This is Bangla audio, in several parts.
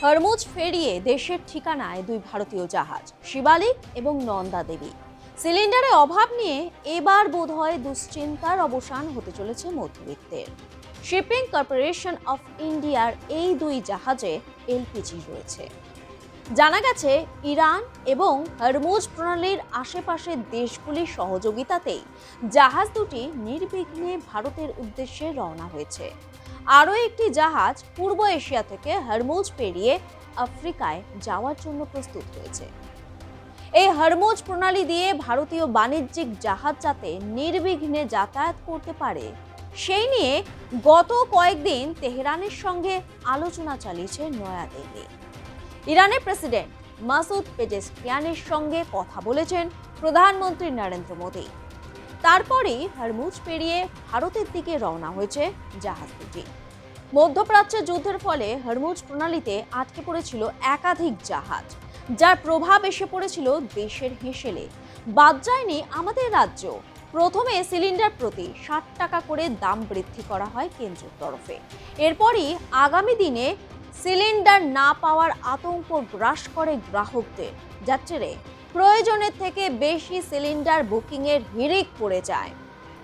হরমুজ ফেরিয়ে দেশের ঠিকানায় দুই ভারতীয় জাহাজ শিবালিক এবং নন্দা দেবী। সিলিন্ডারের অভাব নিয়ে এবার বোধহয় দুশ্চিন্তার অবসান হতে চলেছে মধ্যবিত্তের। শিপিং কর্পোরেশন অফ ইন্ডিয়ার এই দুই জাহাজে এলপিজি রয়েছে। জানা গেছে ইরান এবং হরমুজ প্রণালীর আশেপাশের দেশগুলির সহযোগিতাতেই জাহাজ দুটি নির্বিঘ্নে ভারতের উদ্দেশ্যে রওনা হয়েছে। আরও একটি জাহাজ পূর্ব এশিয়া থেকে হরমুজ পেরিয়ে আফ্রিকায় যাওয়ার জন্য প্রস্তুত হয়েছে। এই হরমুজ প্রণালী দিয়ে ভারতীয় বাণিজ্যিক জাহাজ যাতে নির্বিঘ্নে যাতায়াত করতে পারে সেই নিয়ে গত কয়েকদিন তেহরানের সঙ্গে আলোচনা চালিয়েছে নয়াদিল্লি। ইরানের প্রেসিডেন্ট মাসুদ পেজেশকিয়ানের সঙ্গে কথা বলেছেন প্রধানমন্ত্রী নরেন্দ্র মোদী। তারপরেই হরমুজ পেরিয়ে ভারতের দিকে রওনা হয়েছে জাহাজ দুটি। মধ্যপ্রাচ্যের যুদ্ধের ফলে হরমুজ প্রণালীতে আটকে পড়েছিল একাধিক জাহাজ, যার প্রভাব এসে পড়েছিল দেশের হেঁসেলে। বাদ যায়নি আমাদের রাজ্য। প্রথমে সিলিন্ডার প্রতি 60 টাকা করে দাম বৃদ্ধি করা হয় কেন্দ্রের তরফে। এরপরই আগামী দিনে সিলিন্ডার না পাওয়ার আতঙ্ক গ্রাস করে গ্রাহকদের, যার জেরে প্রয়োজনের থেকে বেশি সিলিন্ডার বুকিংয়ের হিড়িক পড়ে যায়।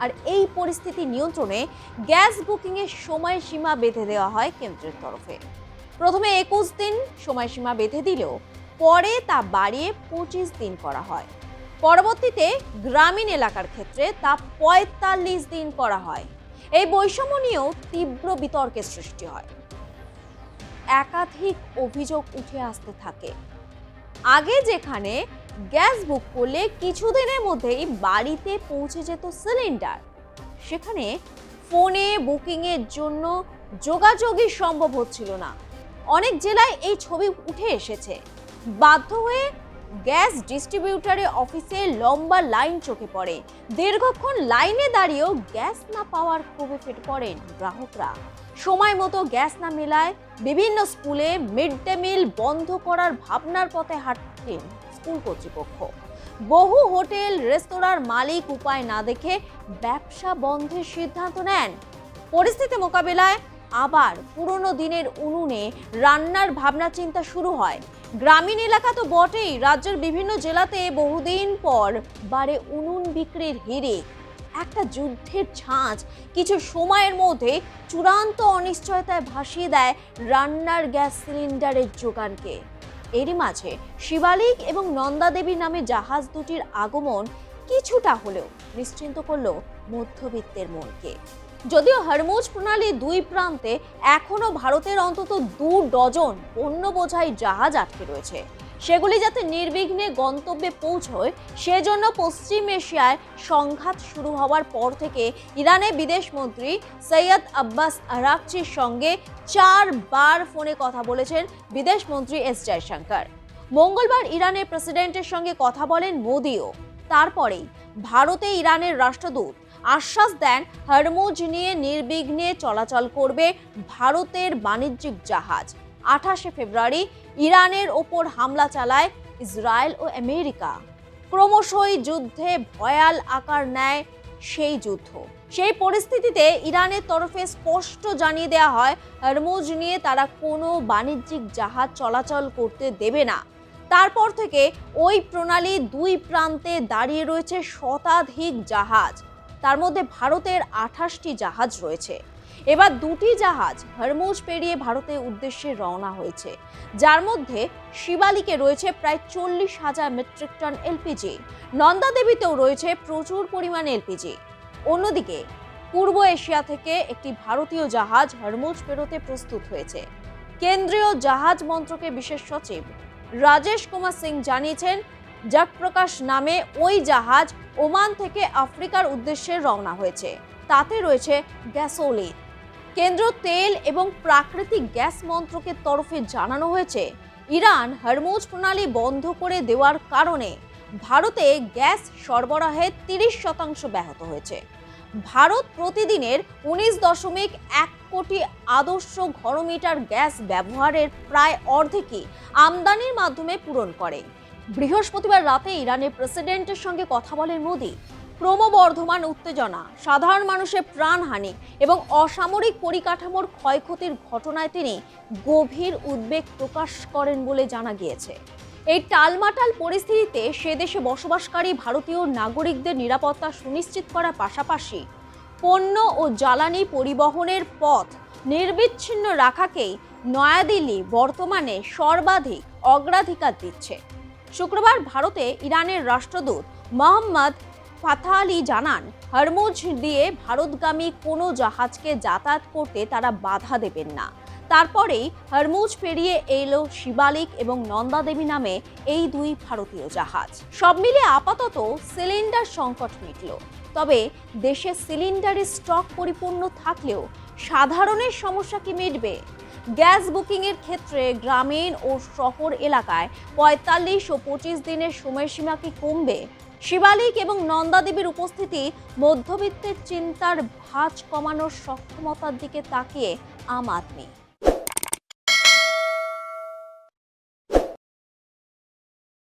আর এই পরিস্থিতি নিয়ন্ত্রণে গ্যাস বুকিংয়ের সময়সীমা বেঁধে দেওয়া হয় কেন্দ্রের তরফে। প্রথমে 21 দিন সময়সীমা বেঁধে দিলেও পরে তা বাড়িয়ে 25 দিন করা হয়। পরবর্তীতে গ্রামীণ এলাকার ক্ষেত্রে তা 45 দিন করা হয়। এই বৈষম্য নিয়েও তীব্র বিতর্কের সৃষ্টি হয়। একাধিক অভিযোগ উঠে আসতে থাকে। আগে যেখানে গ্যাস বুক করলে কিছুদিনের মধ্যেই বাড়িতে পৌঁছে যেত সিলিন্ডার, সেখানে ফোনে বুকিংয়ের জন্য যোগাযোগই সম্ভব হচ্ছিল না। অনেক জেলায় এই ছবি উঠে এসেছে। বাধ্য হয়ে গ্যাস ডিস্ট্রিবিউটরের অফিসে লম্বা লাইন চোখে পড়ে। দীর্ঘক্ষণ লাইনে দাঁড়িয়েও গ্যাস না পাওয়ার ক্ষোভে ফেটে পড়েন গ্রাহকরা। সময় মতো গ্যাস না মেলায় বিভিন্ন স্কুলে মিড ডে মিল বন্ধ করার ভাবনার পথে হাঁটতেন স্কুল কর্তৃপক্ষ। বহু হোটেল রেস্তোরাঁর মালিক উপায় না দেখে ব্যবসা বন্ধের সিদ্ধান্ত নেন। পরিস্থিতি মোকাবেলায় আবার পুরনো দিনের উনুনে রান্নার ভাবনা চিন্তা শুরু হয়। গ্রামীণ এলাকা তো বটেই, রাজ্যের বিভিন্ন জেলাতে বহুদিন পর বাড়ে উনুন বিক্রির হিড়িক। একটা যুদ্ধের ছাঁচ কিছু সময়ের মধ্যে চূড়ান্ত অনিশ্চয়তায় ভাসিয়ে দেয় রান্নার গ্যাস সিলিন্ডারের যোগানকে। এরই মাঝে শিবালিক এবং নন্দা দেবী নামে জাহাজ দুটির আগমন কিছুটা হলেও নিশ্চিন্ত করল মধ্যবিত্তের মনকে। যদিও হরমুজ প্রণালী দুই প্রান্তে এখনো ভারতের অন্তত 2 ডজন পণ্য বোঝাই জাহাজ আটকে রয়েছে। সেগুলি যাতে নির্বিঘ্নে গন্তব্যে পৌঁছয় সেজন্য পশ্চিম এশিয়ায় সংঘাত শুরু হওয়ার পর থেকে ইরানের বিদেশমন্ত্রী সৈয়দ আব্বাস আরাকচির সঙ্গে 4 বার ফোনে কথা বলেছেন বিদেশমন্ত্রী এস জয়শঙ্কর। মঙ্গলবার ইরানের প্রেসিডেন্টের সঙ্গে কথা বলেন মোদিও। তারপরেই ভারতে ইরানের রাষ্ট্রদূত আশ্বাস দেন হরমুজ নিয়ে নির্বিঘ্নে চলাচল করবে ভারতের বাণিজ্যিক জাহাজ। 28 ফেব্রুয়ারি ইরানের ওপর হামলা চালায় ইসরায়েল ও আমেরিকা। ক্রমশই যুদ্ধে ভয়াল আকার নেয় সেই যুদ্ধ। সেই পরিস্থিতিতে ইরানের তরফে স্পষ্ট জানিয়ে দেওয়া হয় হরমুজ নিয়ে তারা কোনো বাণিজ্যিক জাহাজ চলাচল করতে দেবে না। তারপর থেকে ওই প্রণালী দুই প্রান্তে দাঁড়িয়ে রয়েছে শতাধিক জাহাজ। তার মধ্যে ভারতের 28টি জাহাজ রয়েছে। এবার 2টি জাহাজ হরমুজ পেরিয়ে ভারতের উদ্দেশ্যে রওনা হয়েছে, যার মধ্যে শিবালিকে রয়েছে প্রায় 40,000 মেট্রিক টন এলপিজি। নন্দা দেবীতেও রয়েছে প্রচুর পরিমাণ এলপিজি। অন্যদিকে পূর্ব এশিয়া থেকে একটি ভারতীয় জাহাজ হরমুজ পেরোতে প্রস্তুত হয়েছে। কেন্দ্রীয় জাহাজ মন্ত্রকের বিশেষ সচিব রাজেশ কুমার সিং জানিয়েছেন, জগপ্রকাশ নামে ওই জাহাজ ওমান থেকে আফ্রিকার উদ্দেশ্যে রওনা হয়েছে। তাতে রয়েছে গ্যাসোলিন। কেন্দ্র তেল এবং প্রাকৃতিক গ্যাস মন্ত্রকের তরফে জানানো হয়েছে, ইরান হরমুজ প্রণালী বন্ধ করে দেওয়ার কারণে ভারতে গ্যাস সরবরাহে 30% ব্যাহত হয়েছে। ভারত প্রতিদিনের 19.1 কোটি আদর্শ ঘনমিটার গ্যাস ব্যবহারের প্রায় অর্ধেকই আমদানির মাধ্যমে পূরণ করে। বৃহস্পতিবার রাতে ইরানের প্রেসিডেন্টের সঙ্গে কথা বলেন মোদী। ক্রমবর্ধমান উত্তেজনা, সাধারণ মানুষের প্রাণহানি এবং অসামরিক পরিকাঠামোর ক্ষয়ক্ষতির ঘটনায় তিনি গভীর উদ্বেগ প্রকাশ করেন বলে জানা গিয়েছে। এই টালমাটাল পরিস্থিতিতে সে দেশে বসবাসকারী ভারতীয় নাগরিকদের নিরাপত্তা সুনিশ্চিত করার পাশাপাশি পণ্য ও জ্বালানি পরিবহনের পথ নির্বিচ্ছিন্ন রাখাকেই নয়াদিল্লি বর্তমানে সর্বাধিক অগ্রাধিকার দিচ্ছে। শুক্রবার ভারতে ইরানের রাষ্ট্রদূত মোহাম্মদ ফাতাহ জানান, হরমুজ দিয়ে ভারতগামী কোনো জাহাজকে যাতায়াত করতে তারা বাধা দেবেন না। তারপরেই হরমুজ পেরিয়ে এলো শিবালিক এবং নন্দাদেবী নামে এই দুই ভারতীয় জাহাজ। সব মিলে আপাতত সিলিন্ডার সংকট মিটল। তবে দেশে সিলিন্ডারের স্টক পরিপূর্ণ থাকলেও সাধারণের সমস্যা কি মিটবে? গ্যাস বুকিংয়ের ক্ষেত্রে গ্রামীণ ও শহর এলাকায় ৪৫ ও ২৫ দিনের সময়সীমা কি কমবে? শিবালিক এবং নন্দাদেবীর উপস্থিতি মধ্যবিত্তের চিন্তার ভাঁজ কমানোর সক্ষমতার দিকে তাকিয়ে আম আদমি।